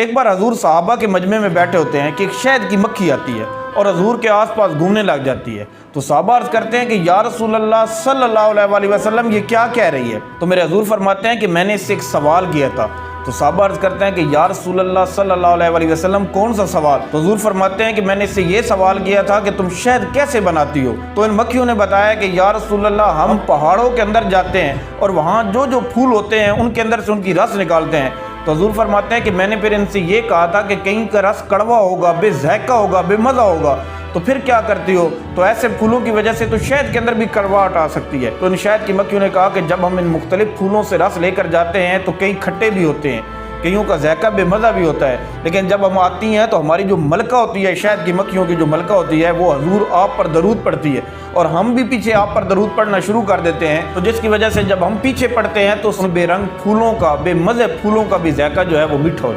एक बार हजूर सहाबा के मजमे में बैठे होते हैं कि एक शहद की मक्खी आती है और हजूर के आसपास घूमने लग जाती है। तो सहाबा अर्ज करते हैं कि या रसूल अल्लाह सल्लल्लाहु अलैहि वसल्लम ये क्या कह रही है। तो मेरे हजूर फरमाते हैं कि मैंने इससे एक सवाल किया था। तो सहाबा अर्ज करते हैं कि या रसूल अल्लाह सल्लल्लाहु अलैहि वसल्लम कौन सा सवाल। तो हजूर फरमाते हैं कि मैंने इससे ये सवाल किया था कि तुम शहद कैसे बनाती हो। तो इन मक्खियों ने बताया कि या रसूल अल्लाह हम पहाड़ों के अंदर जाते हैं और वहाँ जो जो फूल होते हैं उनके अंदर से उनकी रस निकालते हैं। तो हजूर फरमाते हैं कि मैंने फिर इनसे ये कहा था कि कहीं का रस कड़वा होगा, बेज़ायका होगा, बेमज़ा होगा, तो फिर क्या करती हो। तो ऐसे फूलों की वजह से तो शहद के अंदर भी कड़वाहट आ सकती है। तो इन शहद की मक्खियों ने कहा कि जब हम इन मुख्तलिफ फूलों से रस लेकर जाते हैं तो कई खट्टे भी होते हैं, कईयों का जायका बेमज़ा भी होता है, लेकिन जब हम आती हैं तो हमारी जो मलका होती है, शहद की मक्खियों की जो मलका होती है, वो हजूर आप पर दरूद पड़ती है और हम भी पीछे आप पर दरूद पढ़ना शुरू कर देते हैं। तो जिसकी वजह से जब हम पीछे पढ़ते हैं तो उसमें बेरंग फूलों का, बेमज़े फूलों का भी जायका जो है वो मीठा हो जाता है।